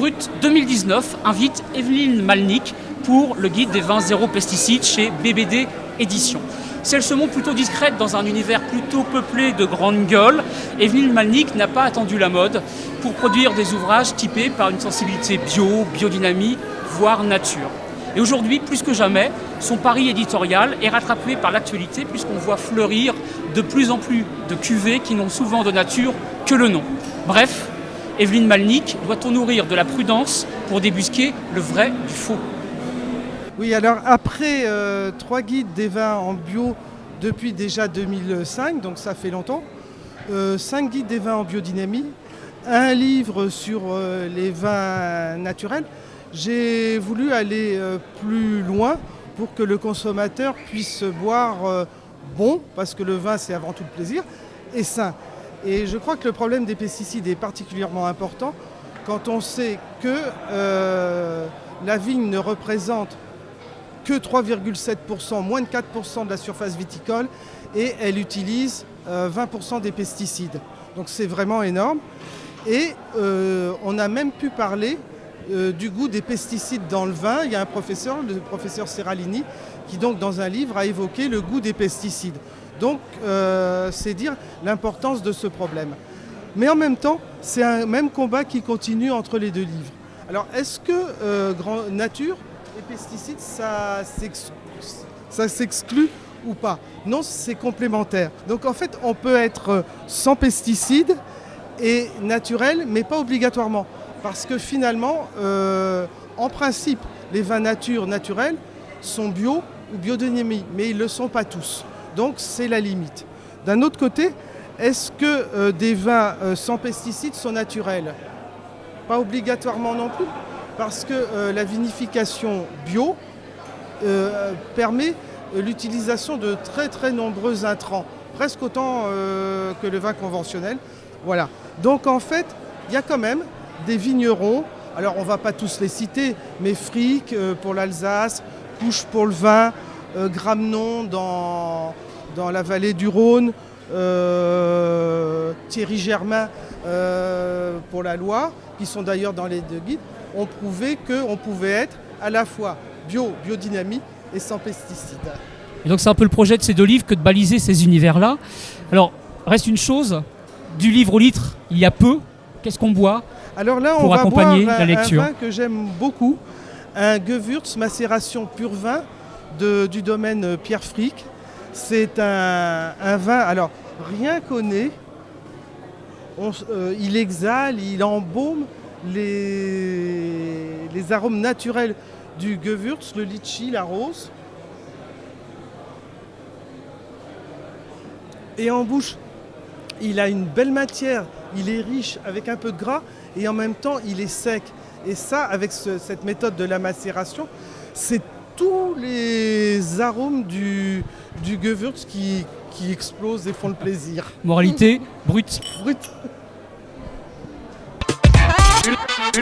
Brut 2019 invite Evelyne Malnik pour le guide des vins zéro pesticides chez BBD Éditions. Si elle se montre plutôt discrète dans un univers plutôt peuplé de grandes gueules, Evelyne Malnik n'a pas attendu la mode pour produire des ouvrages typés par une sensibilité bio, biodynamie, voire nature. Et aujourd'hui, plus que jamais, son pari éditorial est rattrapé par l'actualité puisqu'on voit fleurir de plus en plus de cuvées qui n'ont souvent de nature que le nom. Bref, Evelyne Malnik doit-on nourrir de la prudence pour débusquer le vrai du faux? Oui, alors après 3 guides des vins en bio depuis déjà 2005, donc ça fait longtemps, 5 guides des vins en biodynamie, un livre sur les vins naturels, j'ai voulu aller plus loin pour que le consommateur puisse boire bon, parce que le vin c'est avant tout le plaisir, et sain. Et je crois que le problème des pesticides est particulièrement important quand on sait que la vigne ne représente que 3,7%, moins de 4% de la surface viticole, et elle utilise 20% des pesticides. Donc c'est vraiment énorme. Et on a même pu parler du goût des pesticides dans le vin. Il y a un professeur, le professeur Serralini, qui donc dans un livre a évoqué le goût des pesticides. Donc c'est dire l'importance de ce problème. Mais en même temps, c'est un même combat qui continue entre les deux livres. Alors est-ce que nature et pesticides, ça s'exclut ou pas? Non, c'est complémentaire. Donc en fait, on peut être sans pesticides et naturel, mais pas obligatoirement. Parce que finalement, en principe, les vins naturels sont bio ou biodynamie, mais ils ne le sont pas tous. Donc c'est la limite. D'un autre côté, est-ce que des vins sans pesticides sont naturels? Pas obligatoirement non plus, parce que la vinification bio permet l'utilisation de très très nombreux intrants, presque autant que le vin conventionnel. Voilà. Donc en fait, il y a quand même des vignerons, alors on ne va pas tous les citer, mais Frick pour l'Alsace, Couche pour le vin, Gramenon dans la vallée du Rhône, Thierry Germain pour la Loire, qui sont d'ailleurs dans les deux guides, ont prouvé qu'on pouvait être à la fois biodynamie et sans pesticides. Et donc c'est un peu le projet de ces deux livres que de baliser ces univers-là. Alors, reste une chose, du livre au litre, il y a peu. Qu'est-ce qu'on boit alors là, pour accompagner la lecture? Un vin que j'aime beaucoup, un Gewürz macération pur vin du domaine Pierre Frick. C'est un vin, alors rien qu'au nez, il exhale, il embaume les arômes naturels du Gewürz, le litchi, la rose. Et en bouche, il a une belle matière, il est riche avec un peu de gras et en même temps il est sec. Et ça, avec cette méthode de la macération, c'est tous les arômes du Gewürz qui explosent et font le plaisir. Moralité, brut. Brut. Une